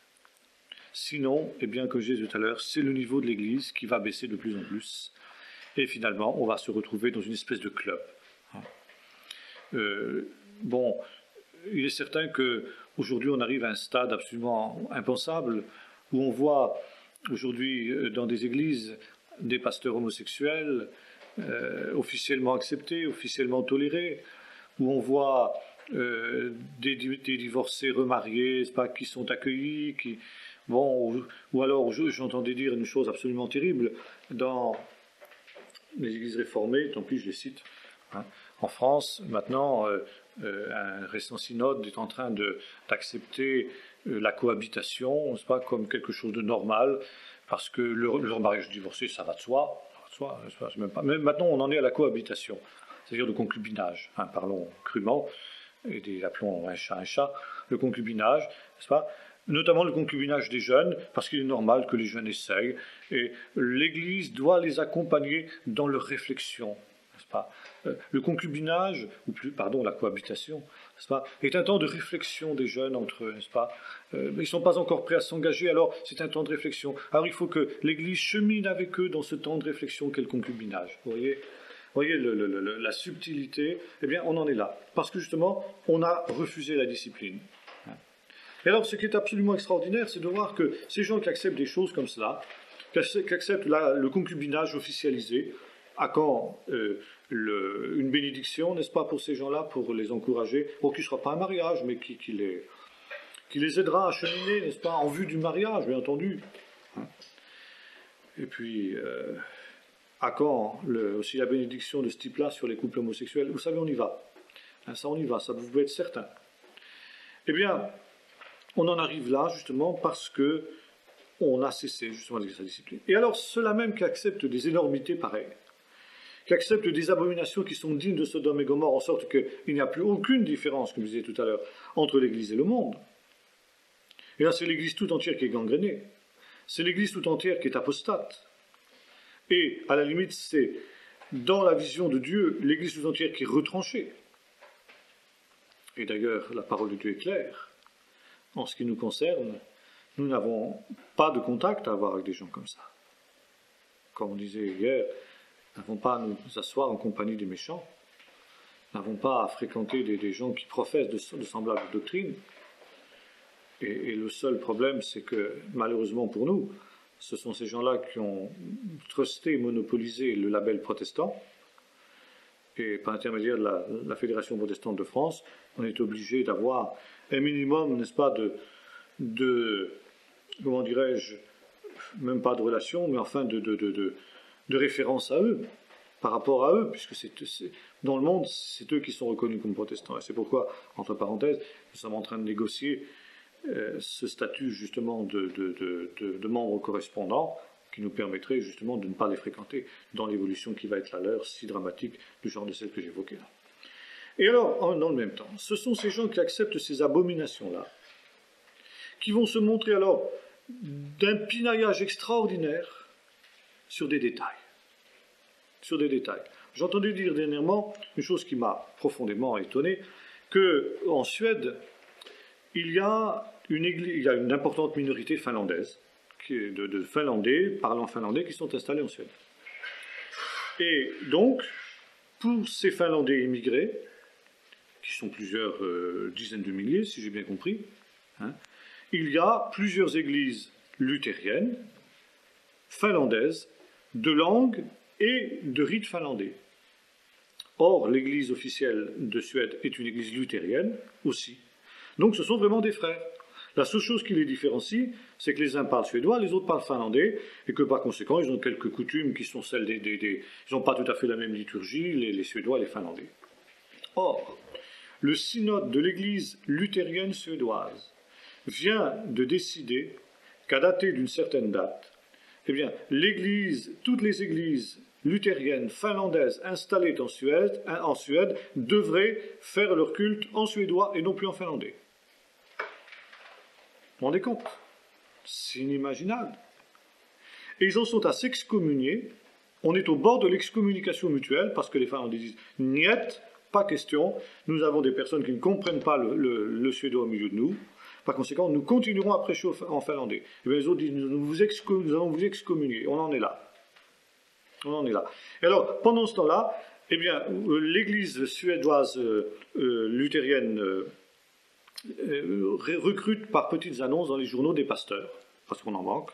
Sinon, eh bien, comme je disais tout à l'heure, c'est le niveau de l'Église qui va baisser de plus en plus, et finalement, on va se retrouver dans une espèce de club. Bon, il est certain qu'aujourd'hui, on arrive à un stade absolument impensable, où on voit aujourd'hui dans des églises des pasteurs homosexuels officiellement acceptés, officiellement tolérés, où on voit des divorcés remariés, pas, qui sont accueillis, bon, ou alors j'entendais dire une chose absolument terrible dans les églises réformées, tant pis je les cite, hein. En France, maintenant, un récent synode est en train d'accepter la cohabitation, c'est pas, comme quelque chose de normal, parce que le mariage divorcé, ça va de soi, même pas. Mais maintenant, on en est à la cohabitation, c'est-à-dire le concubinage, hein, parlons crûment, et appelons un chat, le concubinage, n'est-ce pas, notamment le concubinage des jeunes, parce qu'il est normal que les jeunes essayent, et l'Église doit les accompagner dans leur réflexion, n'est-ce pas. Le concubinage, ou plus, pardon, la cohabitation, n'est-ce pas, est un temps de réflexion des jeunes entre eux, n'est-ce pas. Ils ne sont pas encore prêts à s'engager, alors c'est un temps de réflexion. Alors il faut que l'Église chemine avec eux dans ce temps de réflexion qu'est le concubinage. Vous voyez la subtilité, eh bien on en est là, parce que justement, on a refusé la discipline. Et alors, ce qui est absolument extraordinaire, c'est de voir que ces gens qui acceptent des choses comme cela, qui acceptent le concubinage officialisé, à quand une bénédiction, n'est-ce pas, pour ces gens-là, pour les encourager, pour qu'il ne sera pas un mariage, mais qui les aidera à cheminer, n'est-ce pas, en vue du mariage, bien entendu. Et puis, à quand aussi la bénédiction de ce type-là sur les couples homosexuels? Vous savez, on y va. Ça, on y va, ça vous pouvez être certain. Eh bien, on en arrive là, justement, parce que on a cessé, justement, de sa discipline. Et alors, ceux-là même qui acceptent des énormités pareilles, qui acceptent des abominations qui sont dignes de Sodome et Gomorrhe, en sorte qu'il n'y a plus aucune différence, comme je disais tout à l'heure, entre l'Église et le monde. Et là, c'est l'Église tout entière qui est gangrénée. C'est l'Église tout entière qui est apostate. Et, à la limite, c'est, dans la vision de Dieu, l'Église tout entière qui est retranchée. Et d'ailleurs, la parole de Dieu est claire. En ce qui nous concerne, nous n'avons pas de contact à avoir avec des gens comme ça. Comme on disait hier, nous n'avons pas à nous asseoir en compagnie des méchants. Nous n'avons pas à fréquenter des gens qui professent de semblables doctrines. Et le seul problème, c'est que, malheureusement pour nous, ce sont ces gens-là qui ont trusté et monopolisé le label protestant. Et par l'intermédiaire de la Fédération protestante de France, on est obligé d'avoir un minimum, n'est-ce pas, de comment dirais-je, même pas de relation, mais enfin de référence à eux, par rapport à eux, puisque dans le monde, c'est eux qui sont reconnus comme protestants. Et c'est pourquoi, entre parenthèses, nous sommes en train de négocier ce statut justement de membres correspondants qui nous permettrait justement de ne pas les fréquenter dans l'évolution qui va être la leur, si dramatique, du genre de celle que j'évoquais là. Et alors, dans le même temps, ce sont ces gens qui acceptent ces abominations-là, qui vont se montrer alors d'un pinaillage extraordinaire sur des détails. Sur des détails. J'entendais dire dernièrement une chose qui m'a profondément étonné, qu'en Suède, il y a une importante minorité finlandaise, de Finlandais, parlant finlandais, qui sont installés en Suède. Et donc, pour ces Finlandais immigrés, qui sont plusieurs dizaines de milliers, si j'ai bien compris, hein, il y a plusieurs églises luthériennes, finlandaises, de langue et de rite finlandais. Or, l'église officielle de Suède est une église luthérienne aussi. Donc, ce sont vraiment des frères. La seule chose qui les différencie, c'est que les uns parlent suédois, les autres parlent finlandais, et que par conséquent, ils ont quelques coutumes qui sont celles ils n'ont pas tout à fait la même liturgie, les Suédois et les Finlandais. Or, le synode de l'église luthérienne suédoise vient de décider qu'à dater d'une certaine date, eh bien, toutes les églises luthériennes finlandaises installées en Suède devraient faire leur culte en suédois et non plus en finlandais. Vous vous rendez compte? C'est inimaginable. et ils en sont à s'excommunier. On est au bord de l'excommunication mutuelle, parce que les Finlandais disent « niet », pas question, nous avons des personnes qui ne comprennent pas le suédois au milieu de nous, par conséquent, nous continuerons à prêcher en finlandais. Et bien les autres disent « nous allons vous excommunier », on en est là. On en est là. Et alors, pendant ce temps-là, eh bien, l'église suédoise luthérienne recrute par petites annonces dans les journaux des pasteurs, parce qu'on en manque,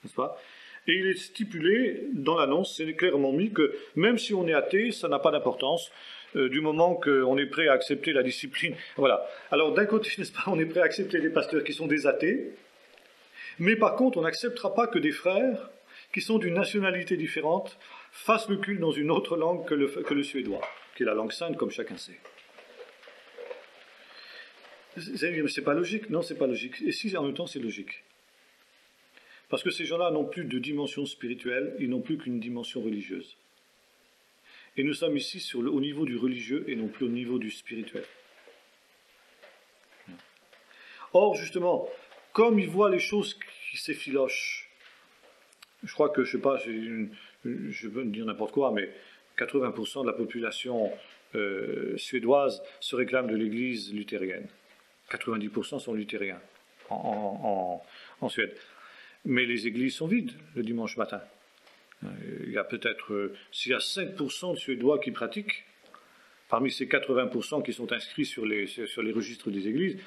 n'est-ce pas? Et il est stipulé dans l'annonce, c'est clairement mis que même si on est athée, ça n'a pas d'importance, du moment qu'on est prêt à accepter la discipline. Voilà. Alors d'un côté, n'est-ce pas, on est prêt à accepter les pasteurs qui sont des athées, mais par contre, on n'acceptera pas que des frères qui sont d'une nationalité différente fassent le culte dans une autre langue que le suédois, qui est la langue sainte, comme chacun sait. Vous allez dire, mais c'est pas logique. Non, c'est pas logique. Et si, en même temps, c'est logique. Parce que ces gens-là n'ont plus de dimension spirituelle, ils n'ont plus qu'une dimension religieuse. Et nous sommes ici au niveau du religieux et non plus au niveau du spirituel. Or, justement, comme ils voient les choses qui s'effilochent, je crois que, je sais pas, je veux dire n'importe quoi, mais 80% de la population suédoise se réclame de l'église luthérienne. 90% sont luthériens en Suède. Mais les églises sont vides le dimanche matin. Il y a peut-être, s'il y a 5% de Suédois qui pratiquent, parmi ces 80% qui sont inscrits sur les registres des églises,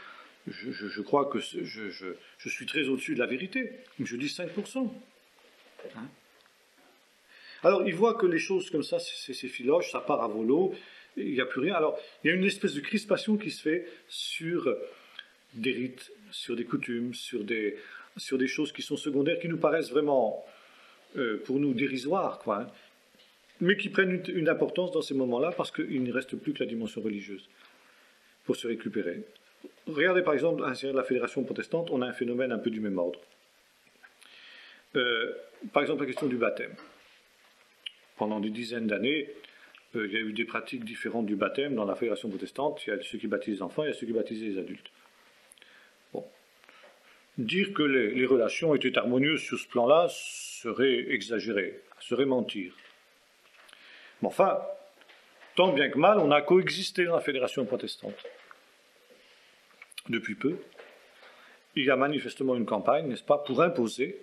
je crois que je suis très au-dessus de la vérité. Je dis 5%. Hein? Alors, ils voient que les choses comme ça, c'est filoche, ça part à volo, il n'y a plus rien. Alors, il y a une espèce de crispation qui se fait sur des rites, sur des coutumes, sur des choses qui sont secondaires, qui nous paraissent vraiment, pour nous, dérisoires, quoi, hein, mais qui prennent une importance dans ces moments-là, parce qu'il ne reste plus que la dimension religieuse pour se récupérer. Regardez par exemple, à l'intérieur de la Fédération protestante, on a un phénomène un peu du même ordre. Par exemple, la question du baptême. Pendant des dizaines d'années, il y a eu des pratiques différentes du baptême dans la Fédération protestante. Il y a ceux qui baptisent les enfants, il y a ceux qui baptisent les adultes. Bon. Dire que les relations étaient harmonieuses sur ce plan-là serait exagéré, serait mentir. Mais enfin, tant bien que mal, on a coexisté dans la Fédération protestante. Depuis peu, il y a manifestement une campagne, n'est-ce pas, pour imposer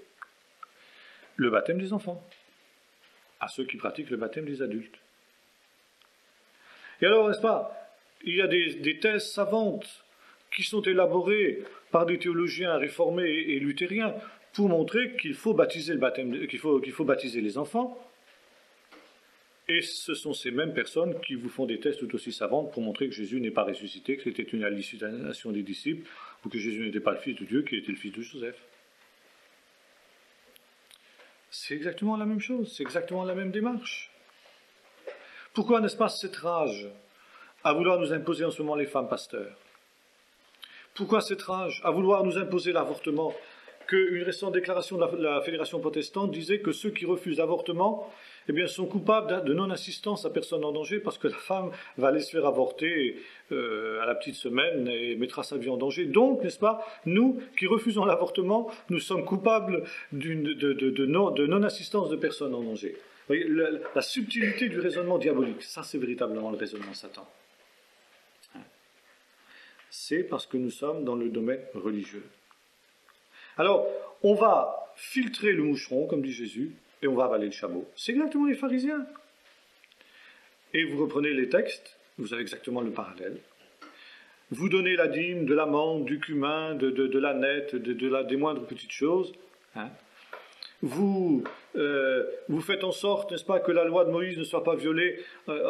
le baptême des enfants à ceux qui pratiquent le baptême des adultes. Et alors, n'est-ce pas, il y a des thèses savantes qui sont élaborées par des théologiens réformés et luthériens pour montrer qu'il faut baptiser qu'il faut baptiser les enfants. Et ce sont ces mêmes personnes qui vous font des thèses tout aussi savantes pour montrer que Jésus n'est pas ressuscité, que c'était une hallucination des disciples, ou que Jésus n'était pas le fils de Dieu, qu'il était le fils de Joseph. C'est exactement la même chose, c'est exactement la même démarche. Pourquoi, n'est-ce pas, cette rage à vouloir nous imposer en ce moment les femmes pasteurs? Pourquoi cette rage à vouloir nous imposer l'avortement? Qu'une récente déclaration de la Fédération protestante disait que ceux qui refusent l'avortement, eh bien, sont coupables de non-assistance à personne en danger, parce que la femme va aller se faire avorter à la petite semaine et mettra sa vie en danger. Donc, n'est-ce pas, nous qui refusons l'avortement, nous sommes coupables de non-assistance de personnes en danger. Vous voyez, la subtilité du raisonnement diabolique, ça c'est véritablement le raisonnement Satan. C'est parce que nous sommes dans le domaine religieux. Alors, on va filtrer le moucheron, comme dit Jésus, et on va avaler le chameau. C'est exactement les pharisiens. Et vous reprenez les textes, vous avez exactement le parallèle. Vous donnez la dîme de l'amande, du cumin, de la nette, des moindres petites choses. Hein. Vous faites en sorte, n'est-ce pas, que la loi de Moïse ne soit pas violée même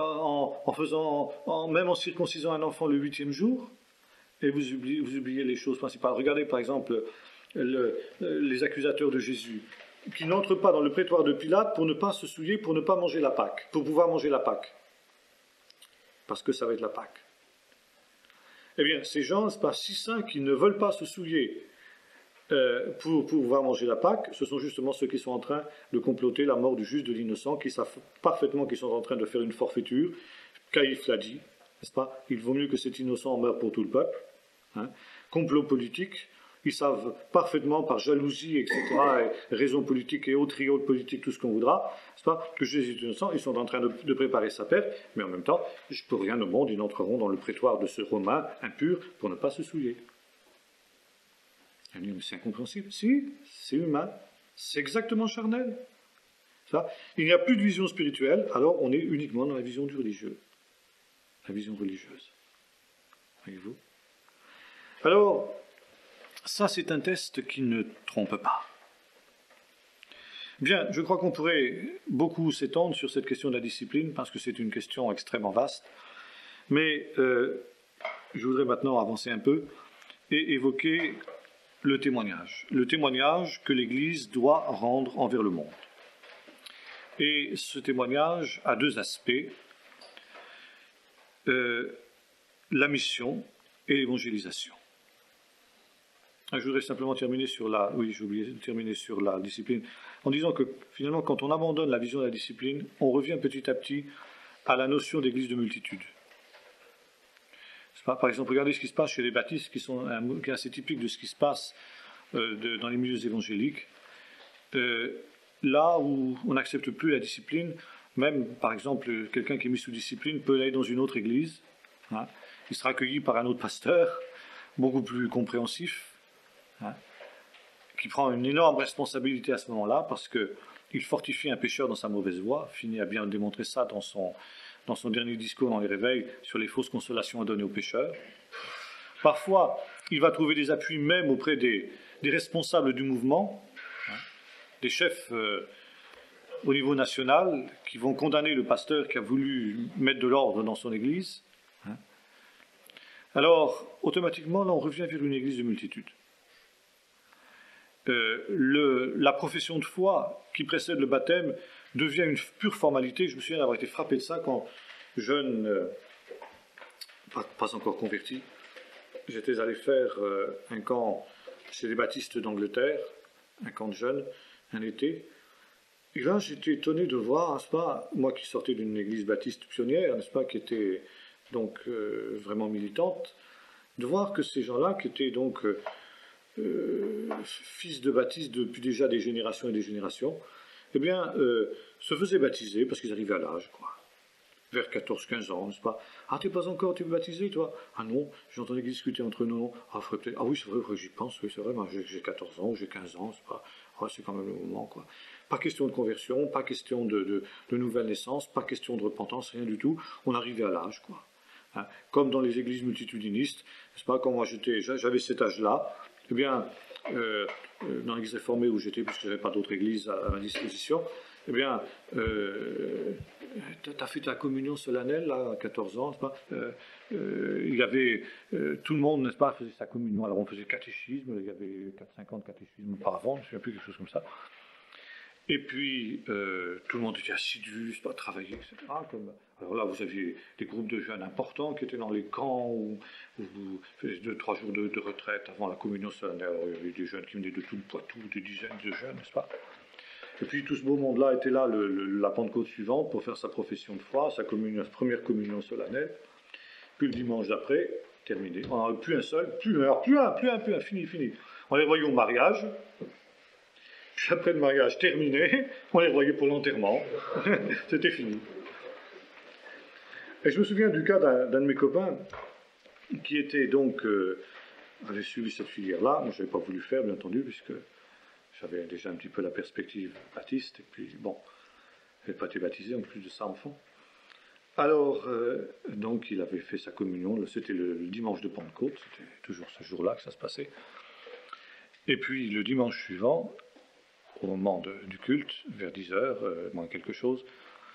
en circoncisant un enfant le 8e jour. Et vous oubliez les choses principales. Regardez par exemple les accusateurs de Jésus, qui n'entrent pas dans le prétoire de Pilate pour ne pas se souiller, pour ne pas manger la Pâque, pour pouvoir manger la Pâque. Parce que ça va être la Pâque. Eh bien, ces gens, c'est pas si saints qui ne veulent pas se souiller pour pouvoir manger la Pâque, ce sont justement ceux qui sont en train de comploter la mort du juste de l'innocent, qui savent parfaitement qu'ils sont en train de faire une forfaiture. Caïphe l'a dit, n'est-ce pas? Il vaut mieux que cet innocent meure pour tout le peuple. Hein. Complot politique. Ils savent parfaitement, par jalousie, etc., et raisons politiques et autres triots politiques, tout ce qu'on voudra, n'est-ce pas, que Jésus est innocent, ils sont en train de préparer sa perte, mais en même temps, pour rien au monde, ils n'entreront dans le prétoire de ce Romain impur pour ne pas se souiller. Mais c'est incompréhensible. Si, c'est humain, c'est exactement charnel. Ça, il n'y a plus de vision spirituelle, alors on est uniquement dans la vision du religieux. La vision religieuse. Voyez-vous ? Alors, ça c'est un test qui ne trompe pas. Bien, je crois qu'on pourrait beaucoup s'étendre sur cette question de la discipline, parce que c'est une question extrêmement vaste, mais je voudrais maintenant avancer un peu et évoquer le témoignage que l'Église doit rendre envers le monde. Et ce témoignage a deux aspects, la mission et l'évangélisation. Je voudrais simplement terminer sur j'ai oublié de terminer sur la discipline, en disant que finalement, quand on abandonne la vision de la discipline, on revient petit à petit à la notion d'église de multitude. Par exemple, regardez ce qui se passe chez les baptistes, qui est assez typique de ce qui se passe dans les milieux évangéliques. Là où on n'accepte plus la discipline, même par exemple, quelqu'un qui est mis sous discipline peut aller dans une autre église, hein, il sera accueilli par un autre pasteur, beaucoup plus compréhensif, hein, qui prend une énorme responsabilité à ce moment-là, parce qu'il fortifie un pécheur dans sa mauvaise voie. Fini a bien démontré ça dans son dernier discours dans les réveils sur les fausses consolations à donner aux pécheurs. Parfois, il va trouver des appuis même auprès des responsables du mouvement, hein, des chefs au niveau national, qui vont condamner le pasteur qui a voulu mettre de l'ordre dans son église. Hein. Alors, automatiquement, là, on revient vers une église de multitude. La profession de foi qui précède le baptême devient une pure formalité. Je me souviens d'avoir été frappé de ça quand jeune, pas encore converti, j'étais allé faire un camp chez les baptistes d'Angleterre, un camp de jeunes, un été. Et là, j'étais étonné de voir, n'est-ce pas, moi qui sortais d'une église baptiste pionnière, n'est-ce pas, qui était donc vraiment militante, de voir que ces gens-là, qui étaient donc fils de baptistes depuis déjà des générations et des générations, eh bien, se faisaient baptiser parce qu'ils arrivaient à l'âge, quoi. Vers 14-15 ans, n'est-ce pas? Ah, t'es pas encore, tu es baptisé, toi? Ah non, j'entendais discuter entre nous. Ah, oui, c'est vrai, j'y pense, oui, c'est vrai, moi, j'ai 14 ans, j'ai 15 ans, c'est pas... Ah, c'est quand même le moment, quoi. Pas question de conversion, pas question de nouvelle naissance, pas question de repentance, rien du tout. On arrivait à l'âge, quoi. Hein, comme dans les églises multitudinistes, n'est-ce pas? Quand moi j'avais cet âge-là, eh bien, dans l'église réformée où j'étais, puisque je n'avais pas d'autre église à ma disposition, eh bien, tu as fait ta communion solennelle, là, à 14 ans, n'est-ce pas? Il y avait, tout le monde, n'est-ce pas, faisait sa communion. Alors on faisait le catéchisme, il y avait 4-5 ans de catéchisme auparavant, je ne me souviens plus, quelque chose comme ça. Et puis, tout le monde était assidu, c'est pas, travailler, etc. Alors là, vous aviez des groupes de jeunes importants qui étaient dans les camps, où vous faisiez 2-3 jours de retraite avant la communion solennelle. Alors, il y avait des jeunes qui venaient de tout le Poitou, des dizaines de jeunes, n'est-ce pas? Et puis, tout ce beau monde-là était là la Pentecôte suivante pour faire sa profession de foi, sa première communion solennelle. Puis le dimanche d'après, terminé. On n'en avait plus un seul, plus un, fini. On les voyait au mariage. Puis après le mariage terminé, on les voyait pour l'enterrement. C'était fini. Et je me souviens du cas d'un de mes copains qui était donc avait suivi cette filière-là. Moi, je n'avais pas voulu faire, bien entendu, puisque j'avais déjà un petit peu la perspective baptiste. Et puis, bon, je n'avais pas été baptisé, en plus de ça, enfant. Alors, donc, il avait fait sa communion. C'était le dimanche de Pentecôte. C'était toujours ce jour-là que ça se passait. Et puis, le dimanche suivant, au moment du culte, vers 10h, moins quelque chose,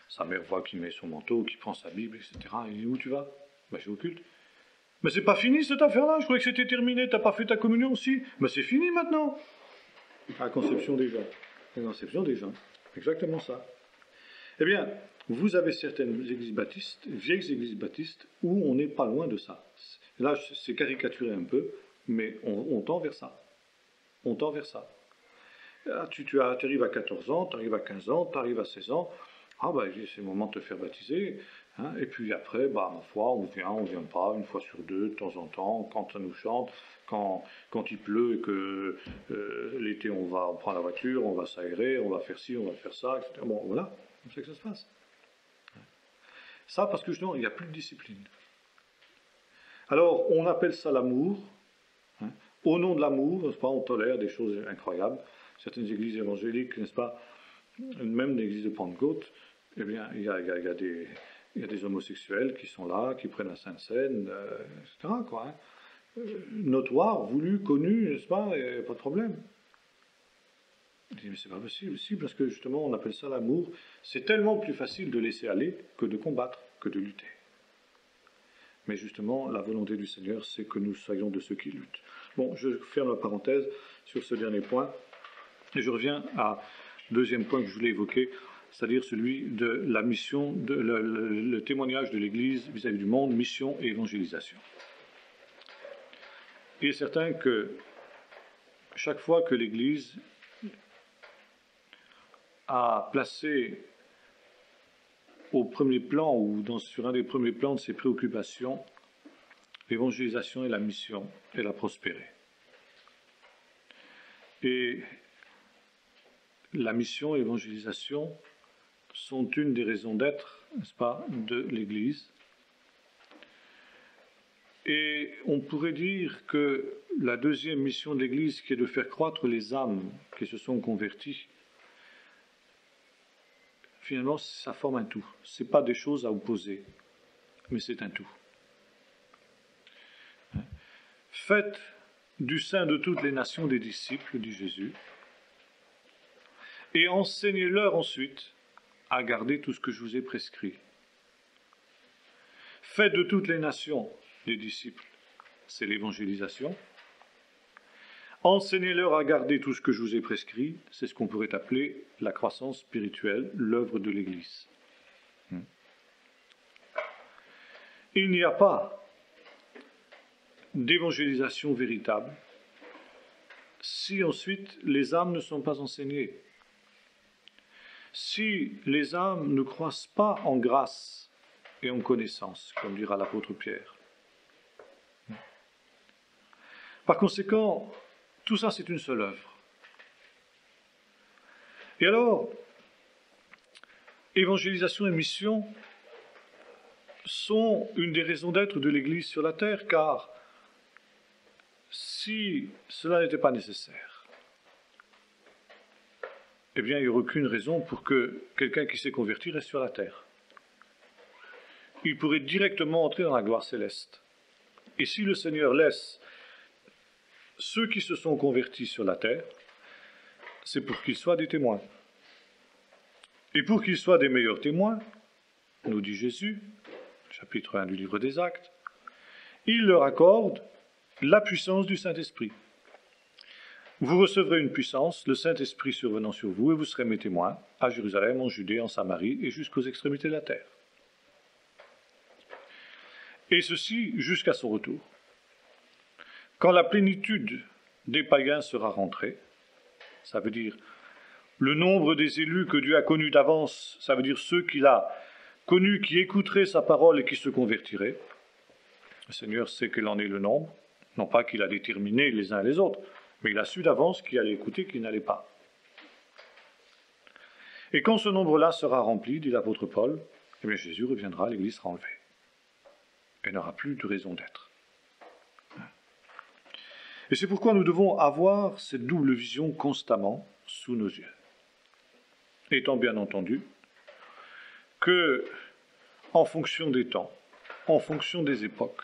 sa mère voit qu'il met son manteau, qu'il prend sa Bible, etc. Il dit, où tu vas? Ben, je vais au culte. Mais c'est pas fini cette affaire-là, je croyais que c'était terminé, t'as pas fait ta communion aussi? Mais c'est fini maintenant. La conception des gens. La conception des gens. Exactement ça. Eh bien, vous avez certaines églises baptistes, vieilles églises baptistes, où on n'est pas loin de ça. Là, c'est caricaturé un peu, mais on tend vers ça. On tend vers ça. Ah, tu arrives à 14 ans, tu arrives à 15 ans, tu arrives à 16 ans. Ah, ben, c'est le moment de te faire baptiser. Hein, et puis après, ma foi, on vient pas, une fois sur deux, de temps en temps, quand ça nous chante, quand il pleut et que l'été on prend la voiture, on va s'aérer, on va faire ci, on va faire ça, etc. Bon, voilà, comme ça que ça se passe. Ça parce que justement, il n'y a plus de discipline. Alors, on appelle ça l'amour. Hein. Au nom de l'amour, n'est-ce pas, on tolère des choses incroyables. Certaines églises évangéliques, n'est-ce pas, même l'église de Pentecôte, eh bien, il y a des homosexuels qui sont là, qui prennent la Sainte Seine, etc. Quoi, hein. Notoire, voulu, connu, n'est-ce pas, et pas de problème. Je dis, mais c'est pas possible, si, parce que justement, on appelle ça l'amour. C'est tellement plus facile de laisser aller que de combattre, que de lutter. Mais justement, la volonté du Seigneur, c'est que nous soyons de ceux qui luttent. Bon, je ferme la parenthèse sur ce dernier point, et je reviens à deuxième point que je voulais évoquer, c'est-à-dire celui de la mission, le témoignage de l'Église vis-à-vis du monde, mission et évangélisation. Il est certain que chaque fois que l'Église a placé au premier plan ou sur un des premiers plans de ses préoccupations l'évangélisation et la mission, elle a prospéré. Et la mission et l'évangélisation sont une des raisons d'être, n'est-ce pas, de l'Église. Et on pourrait dire que la deuxième mission de l'Église, qui est de faire croître les âmes qui se sont converties, finalement, ça forme un tout. Ce n'est pas des choses à opposer, mais c'est un tout. Faites du sein de toutes les nations des disciples, dit Jésus, et enseignez-leur ensuite à garder tout ce que je vous ai prescrit. Faites de toutes les nations des disciples, c'est l'évangélisation. Enseignez-leur à garder tout ce que je vous ai prescrit, c'est ce qu'on pourrait appeler la croissance spirituelle, l'œuvre de l'Église. Il n'y a pas d'évangélisation véritable si ensuite les âmes ne sont pas enseignées. Si les âmes ne croissent pas en grâce et en connaissance, comme dira l'apôtre Pierre. Par conséquent, tout ça c'est une seule œuvre. Et alors, évangélisation et mission sont une des raisons d'être de l'Église sur la terre, car si cela n'était pas nécessaire, eh bien, il n'y aurait aucune raison pour que quelqu'un qui s'est converti reste sur la terre. Il pourrait directement entrer dans la gloire céleste. Et si le Seigneur laisse ceux qui se sont convertis sur la terre, c'est pour qu'ils soient des témoins. Et pour qu'ils soient des meilleurs témoins, nous dit Jésus, chapitre 1 du livre des Actes, il leur accorde la puissance du Saint-Esprit. Vous recevrez une puissance, le Saint-Esprit survenant sur vous, et vous serez mes témoins à Jérusalem, en Judée, en Samarie et jusqu'aux extrémités de la terre. Et ceci jusqu'à son retour. Quand la plénitude des païens sera rentrée, ça veut dire le nombre des élus que Dieu a connus d'avance, ça veut dire ceux qu'il a connus, qui écouteraient sa parole et qui se convertiraient. Le Seigneur sait quel en est le nombre, non pas qu'il a déterminé les uns les autres, mais il a su d'avance qui allait écouter, qui n'allait pas. Et quand ce nombre-là sera rempli, dit l'apôtre Paul, eh bien Jésus reviendra, l'Église sera enlevée. Elle n'aura plus de raison d'être. Et c'est pourquoi nous devons avoir cette double vision constamment sous nos yeux. Étant bien entendu que, en fonction des temps, en fonction des époques,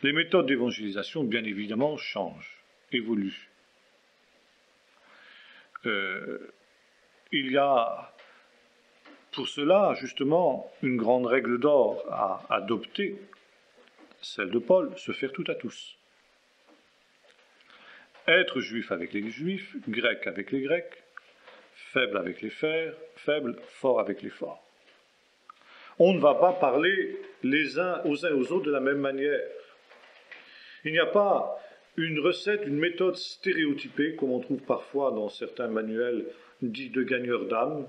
les méthodes d'évangélisation, bien évidemment, changent, évoluent. Il y a pour cela, justement, une grande règle d'or à adopter, celle de Paul, se faire tout à tous. Être juif avec les juifs, grec avec les grecs, faible avec les faibles, fort avec les forts. On ne va pas parler les uns aux autres de la même manière. Il n'y a pas une recette, une méthode stéréotypée, comme on trouve parfois dans certains manuels dits de gagneurs d'âme,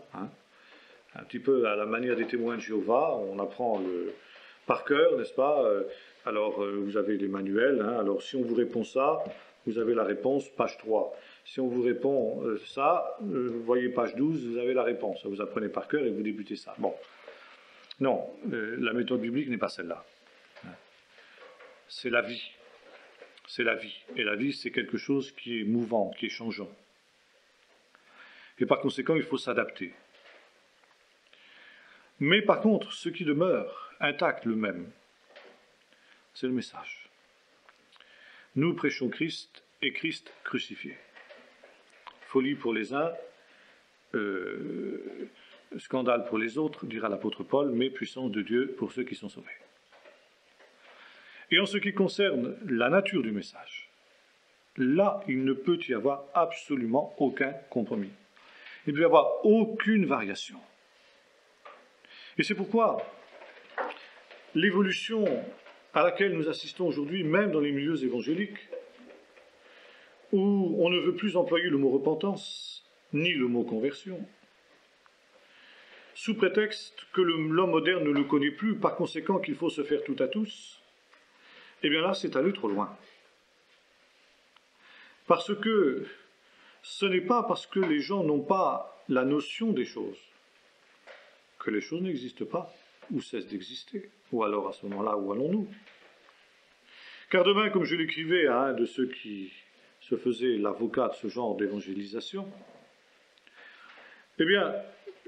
Un petit peu à la manière des témoins de Jéhovah, on apprend par cœur, n'est-ce pas? Alors, vous avez les manuels, hein, alors si on vous répond ça, vous avez la réponse, page 3. Si on vous répond ça, vous voyez page 12, vous avez la réponse. Vous apprenez par cœur et vous débutez ça. Bon. Non, la méthode biblique n'est pas celle-là. C'est la vie. C'est la vie. Et la vie, c'est quelque chose qui est mouvant, qui est changeant. Et par conséquent, il faut s'adapter. Mais par contre, ce qui demeure intact, le même, c'est le message. Nous prêchons Christ et Christ crucifié. Folie pour les uns, scandale pour les autres, dira l'apôtre Paul, mais puissance de Dieu pour ceux qui sont sauvés. Et en ce qui concerne la nature du message, là, il ne peut y avoir absolument aucun compromis. Il ne peut y avoir aucune variation. Et c'est pourquoi l'évolution à laquelle nous assistons aujourd'hui, même dans les milieux évangéliques, où on ne veut plus employer le mot repentance, ni le mot conversion, sous prétexte que l'homme moderne ne le connaît plus, par conséquent qu'il faut se faire tout à tous, eh bien là, c'est aller trop loin. Parce que ce n'est pas parce que les gens n'ont pas la notion des choses que les choses n'existent pas, ou cessent d'exister, ou alors à ce moment-là, où allons-nous? Car demain, comme je l'écrivais à un de ceux qui se faisaient l'avocat de ce genre d'évangélisation, eh bien,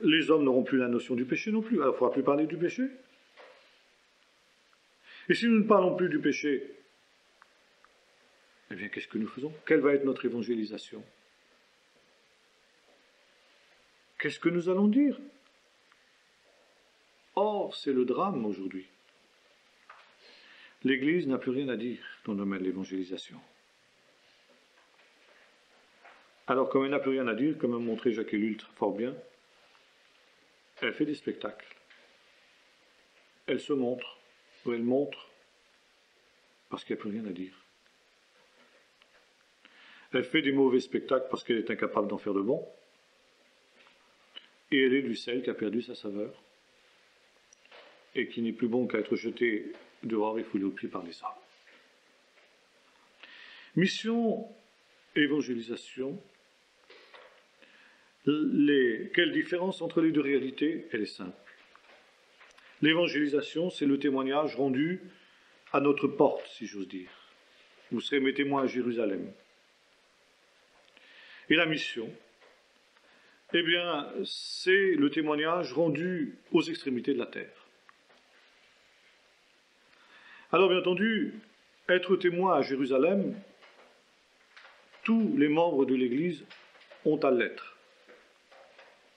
les hommes n'auront plus la notion du péché non plus, alors il ne faudra plus parler du péché. Et si nous ne parlons plus du péché, eh bien, qu'est-ce que nous faisons? Quelle va être notre évangélisation? Qu'est-ce que nous allons dire? Or, c'est le drame aujourd'hui. L'Église n'a plus rien à dire dans le domaine de l'évangélisation. Alors, comme elle n'a plus rien à dire, comme a montré Jacques Ellul fort bien, elle fait des spectacles. Elle se montre, ou elle montre, parce qu'il n'y a plus rien à dire. Elle fait des mauvais spectacles parce qu'elle est incapable d'en faire de bons. Et elle est du sel qui a perdu sa saveur et qui n'est plus bon qu'à être jeté dehors et foulé aux pieds par les hommes. Mission, évangélisation. Quelle différence entre les deux réalités? Elle est simple. L'évangélisation, c'est le témoignage rendu à notre porte, si j'ose dire. Vous serez mes témoins à Jérusalem. Et la mission, eh bien, c'est le témoignage rendu aux extrémités de la terre. Alors, bien entendu, être témoin à Jérusalem, tous les membres de l'Église ont à l'être,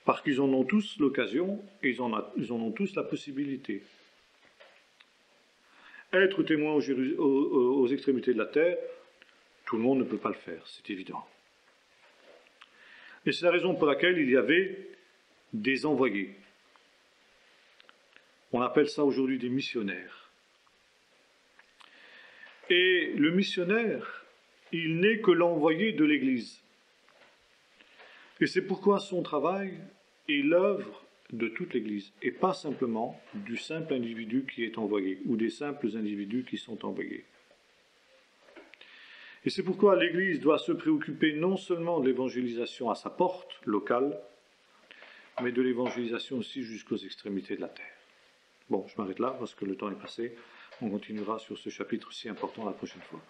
parce qu'ils en ont tous l'occasion et ils en ont tous la possibilité. Être témoin aux extrémités de la terre, tout le monde ne peut pas le faire, c'est évident. Et c'est la raison pour laquelle il y avait des envoyés. On appelle ça aujourd'hui des missionnaires. Et le missionnaire, il n'est que l'envoyé de l'Église. Et c'est pourquoi son travail est l'œuvre de toute l'Église, et pas simplement du simple individu qui est envoyé, ou des simples individus qui sont envoyés. Et c'est pourquoi l'Église doit se préoccuper non seulement de l'évangélisation à sa porte locale, mais de l'évangélisation aussi jusqu'aux extrémités de la terre. Bon, je m'arrête là parce que le temps est passé. On continuera sur ce chapitre si important la prochaine fois.